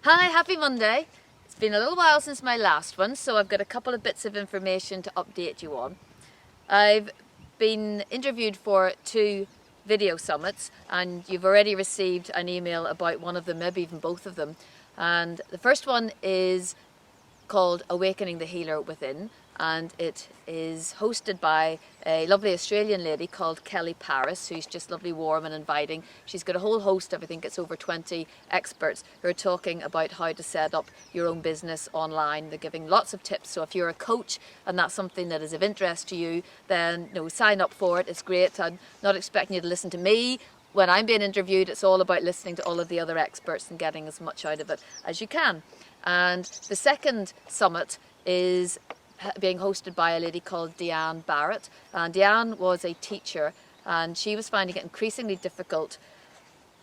Hi, happy Monday. It's been a little while since my last one, so I've got a couple of bits of information to update you on. I've been interviewed for 2 video summits, and you've already received an email about one of them, maybe even both of them. And the first one is called Awakening the Healer Within, and it is hosted by a lovely Australian lady called Kelly Paris, who's just lovely, warm and inviting. She's got a whole host of, I think it's over 20 experts who are talking about how to set up your own business online. They're giving lots of tips, so if you're a coach and that's something that is of interest to you, then sign up for it. It's great. I'm not expecting you to listen to me when I'm being interviewed. It's all about listening to all of the other experts and getting as much out of it as you can. And the second summit is being hosted by a lady called Deanne Barrett. And Deanne was a teacher, and she was finding it increasingly difficult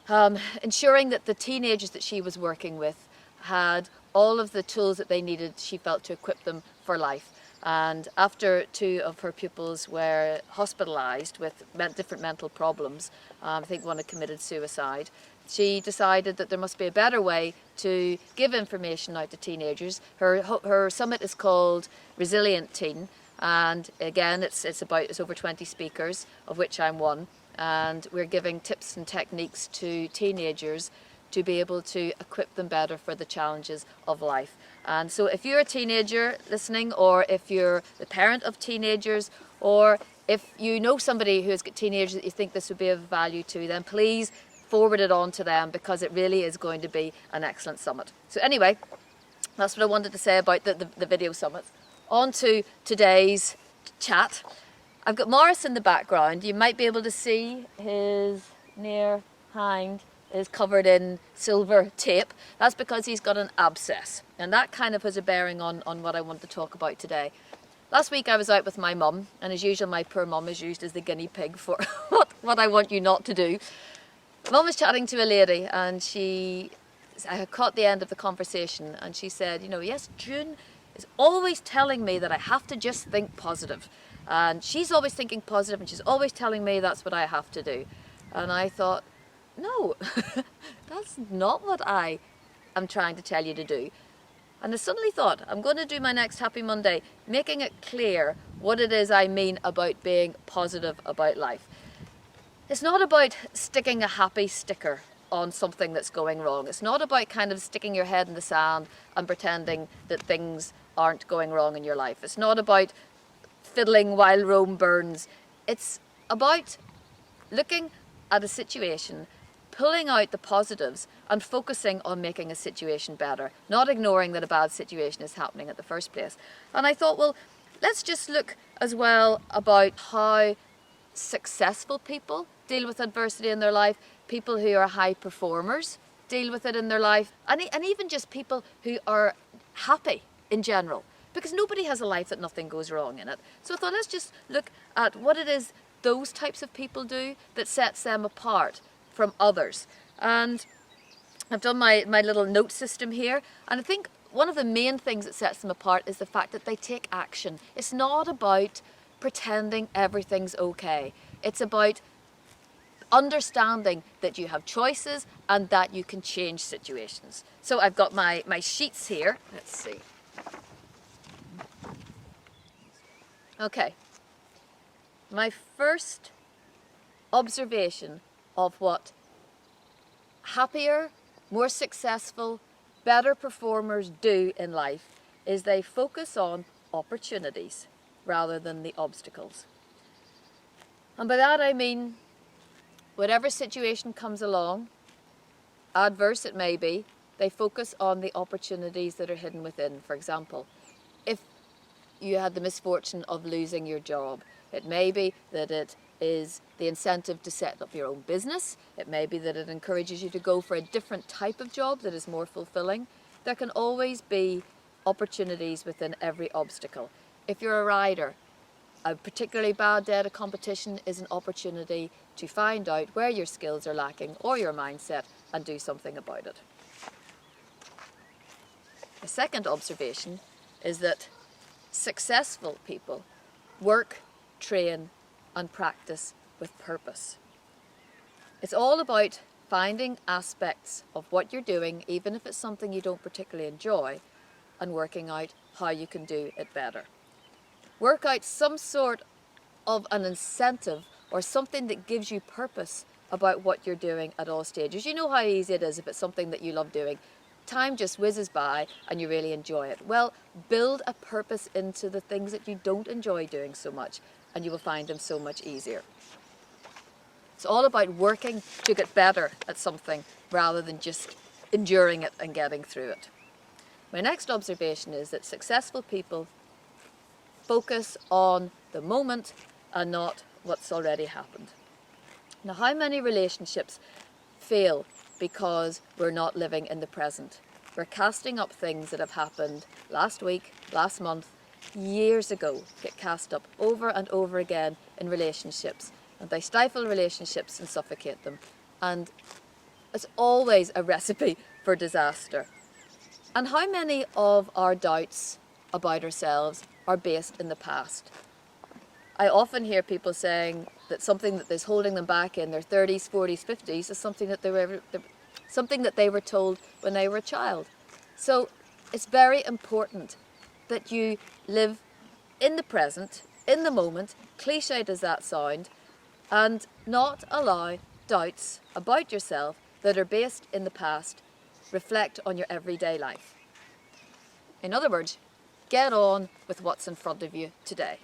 ensuring that the teenagers that she was working with had all of the tools that they needed, she felt, to equip them for life. And after 2 of her pupils were hospitalised with different mental problems, I think one had committed suicide, she decided that there must be a better way to give information out to teenagers. Her summit is called Resilient Teen, and again it's over 20 speakers, of which I'm one, and we're giving tips and techniques to teenagers to be able to equip them better for the challenges of life. And so if you're a teenager listening, or if you're the parent of teenagers, or if you know somebody who has got teenagers that you think this would be of value to, then please forward it on to them, because it really is going to be an excellent summit. So anyway, that's what I wanted to say about the video summits. On to today's chat. I've got Morris in the background. You might be able to see his near hind is covered in silver tape. That's because he's got an abscess, and that kind of has a bearing on what I want to talk about today. Last week I was out with my mum, and as usual my poor mum is used as the guinea pig for what I want you not to do. Mum was chatting to a lady, and I had caught the end of the conversation, and she said, yes, June is always telling me that I have to just think positive. And she's always thinking positive, and she's always telling me that's what I have to do. And I thought, no, that's not what I am trying to tell you to do. And I suddenly thought, I'm going to do my next Happy Monday making it clear what it is I mean about being positive about life. It's not about sticking a happy sticker on something that's going wrong. It's not about kind of sticking your head in the sand and pretending that things aren't going wrong in your life. It's not about fiddling while Rome burns. It's about looking at a situation, pulling out the positives and focusing on making a situation better, not ignoring that a bad situation is happening at the first place. And I thought, well, let's just look as well about how successful people deal with adversity in their life, people who are high performers deal with it in their life, and even just people who are happy in general, because nobody has a life that nothing goes wrong in it. So I thought, let's just look at what it is those types of people do that sets them apart from others. And I've done my little note system here, and I think one of the main things that sets them apart is the fact that they take action. It's not about pretending everything's okay. It's about understanding that you have choices and that you can change situations. So I've got my sheets here. Let's see. Okay. My first observation of what happier, more successful, better performers do in life is they focus on opportunities rather than the obstacles. And by that I mean, whatever situation comes along, adverse it may be, they focus on the opportunities that are hidden within. For example, if you had the misfortune of losing your job, it may be that it is the incentive to set up your own business. It may be that it encourages you to go for a different type of job that is more fulfilling. There can always be opportunities within every obstacle. If you're a rider, a particularly bad day at a competition is an opportunity to find out where your skills are lacking or your mindset and do something about it. The second observation is that successful people work, train and practice with purpose. It's all about finding aspects of what you're doing, even if it's something you don't particularly enjoy, and working out how you can do it better. Work out some sort of an incentive or something that gives you purpose about what you're doing at all stages. You know how easy it is if it's something that you love doing. Time just whizzes by and you really enjoy it. Well, build a purpose into the things that you don't enjoy doing so much, and you will find them so much easier. It's all about working to get better at something rather than just enduring it and getting through it. My next observation is that successful people focus on the moment and not what's already happened. Now, how many relationships fail because we're not living in the present? We're casting up things that have happened last week, last month, years ago, get cast up over and over again in relationships, and they stifle relationships and suffocate them. And it's always a recipe for disaster. And how many of our doubts about ourselves are based in the past? I often hear people saying that something that is holding them back in their 30s, 40s, 50s is something that they were told when they were a child. So it's very important that you live in the present, in the moment, cliched as that sound, and not allow doubts about yourself that are based in the past reflect on your everyday life. In other words, get on with what's in front of you today.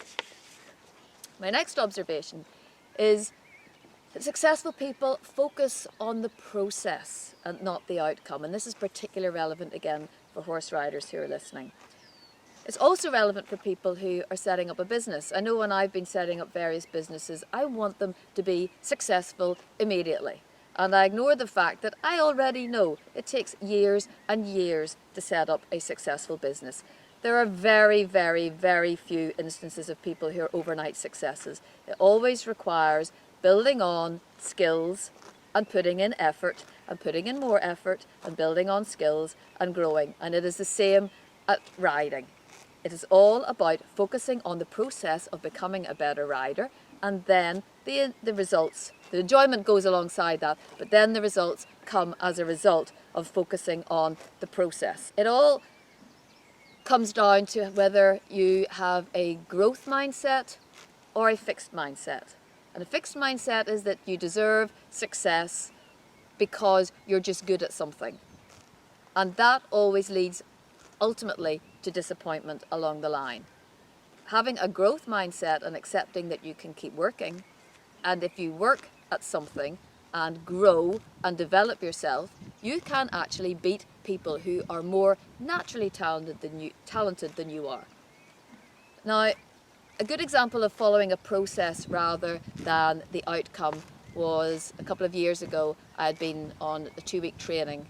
My next observation is that successful people focus on the process and not the outcome. And this is particularly relevant again for horse riders who are listening. It's also relevant for people who are setting up a business. I know when I've been setting up various businesses, I want them to be successful immediately. And I ignore the fact that I already know it takes years and years to set up a successful business. There are very, very, very few instances of people who are overnight successes. It always requires building on skills and putting in effort and putting in more effort and building on skills and growing. And it is the same at riding. It is all about focusing on the process of becoming a better rider, and then the results. The enjoyment goes alongside that, but then the results come as a result of focusing on the process. It all comes down to whether you have a growth mindset or a fixed mindset. And a fixed mindset is that you deserve success because you're just good at something. And that always leads ultimately to disappointment along the line. Having a growth mindset and accepting that you can keep working, and if you work at something and grow and develop yourself, you can actually beat people who are more naturally talented than you are. Now, a good example of following a process rather than the outcome was a couple of years ago. I had been on a 2-week training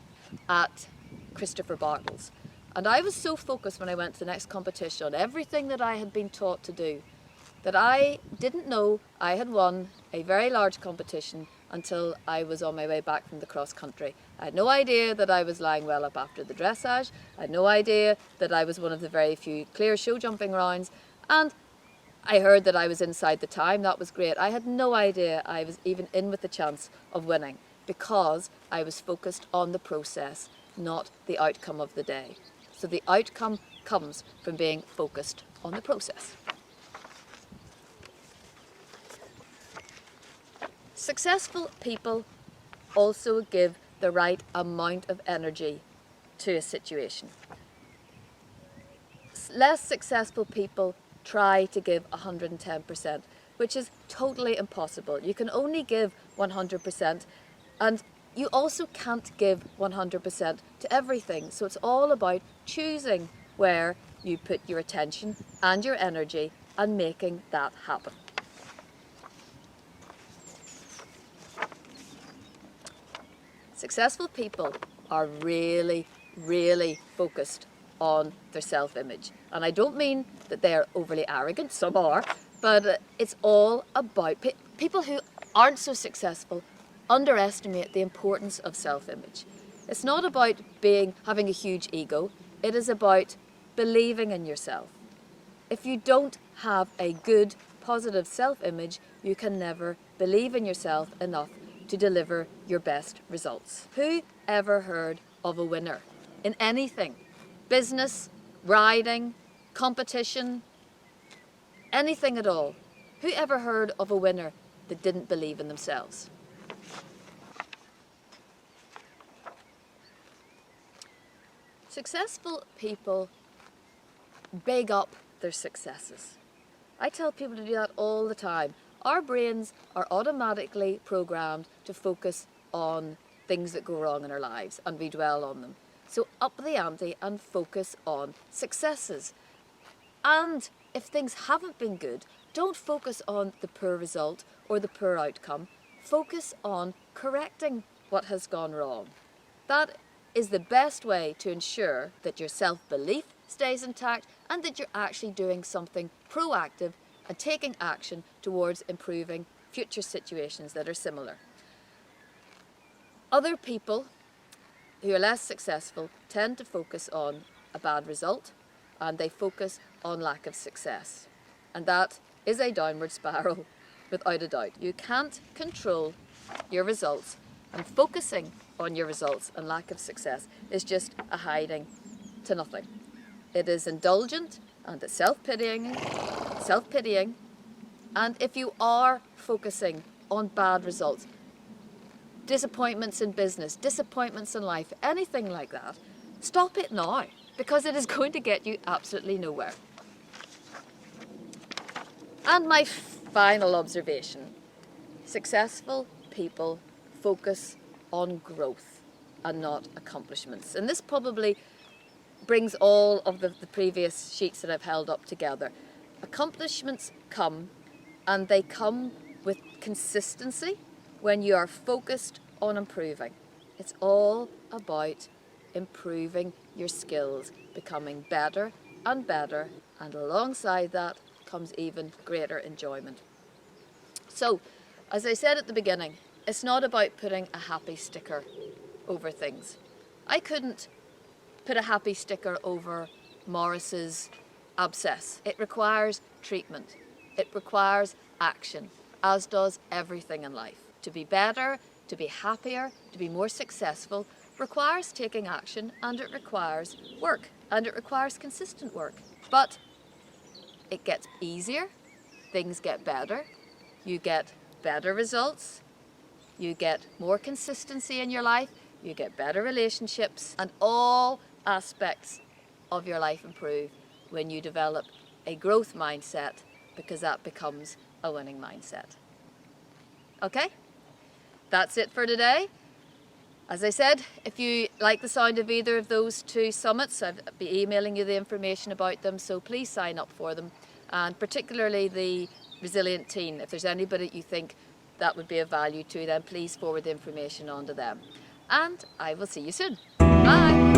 at Christopher Bartels. And I was so focused when I went to the next competition on everything that I had been taught to do that I didn't know I had won a very large competition until I was on my way back from the cross country. I had no idea that I was lying well up after the dressage. I had no idea that I was one of the very few clear show jumping rounds. And I heard that I was inside the time. That was great. I had no idea I was even in with the chance of winning because I was focused on the process, not the outcome of the day. So the outcome comes from being focused on the process. Successful people also give the right amount of energy to a situation. Less successful people try to give 110%, which is totally impossible. You can only give 100%, and you also can't give 100% to everything. So it's all about choosing where you put your attention and your energy and making that happen. Successful people are really, really focused on their self-image. And I don't mean that they're overly arrogant, some are, but it's all about people who aren't so successful underestimate the importance of self-image. It's not about having a huge ego, it is about believing in yourself. If you don't have a good, positive self-image, you can never believe in yourself enough to deliver your best results. Who ever heard of a winner in anything? Business, riding, competition, anything at all. Who ever heard of a winner that didn't believe in themselves? Successful people big up their successes. I tell people to do that all the time. Our brains are automatically programmed to focus on things that go wrong in our lives, and we dwell on them. So up the ante and focus on successes. And if things haven't been good, don't focus on the poor result or the poor outcome. Focus on correcting what has gone wrong. That is the best way to ensure that your self-belief stays intact and that you're actually doing something proactive and taking action towards improving future situations that are similar. Other people who are less successful tend to focus on a bad result, and they focus on lack of success. And that is a downward spiral, without a doubt. You can't control your results, and focusing on your results and lack of success is just a hiding to nothing. It is indulgent and it's self-pitying, and if you are focusing on bad results, disappointments in business, disappointments in life, anything like that, stop it now, because it is going to get you absolutely nowhere. And my final observation, successful people focus on growth and not accomplishments. And this probably brings all of the previous sheets that I've held up together. Accomplishments come, and they come with consistency when you are focused on improving. It's all about improving your skills, becoming better and better, and alongside that comes even greater enjoyment. So, as I said at the beginning, it's not about putting a happy sticker over things. I couldn't put a happy sticker over Morris's abscess. It requires treatment. It requires action, as does everything in life. To be better, to be happier, to be more successful requires taking action, and it requires work, and it requires consistent work. But it gets easier, things get better, you get better results, you get more consistency in your life, you get better relationships, and all aspects of your life improve when you develop a growth mindset, because that becomes a winning mindset. Okay? That's it for today. As I said, if you like the sound of either of those two summits, I'll be emailing you the information about them, so please sign up for them. And particularly the Resilient Teen, if there's anybody you think that would be of value to them, please forward the information on to them. And I will see you soon. Bye!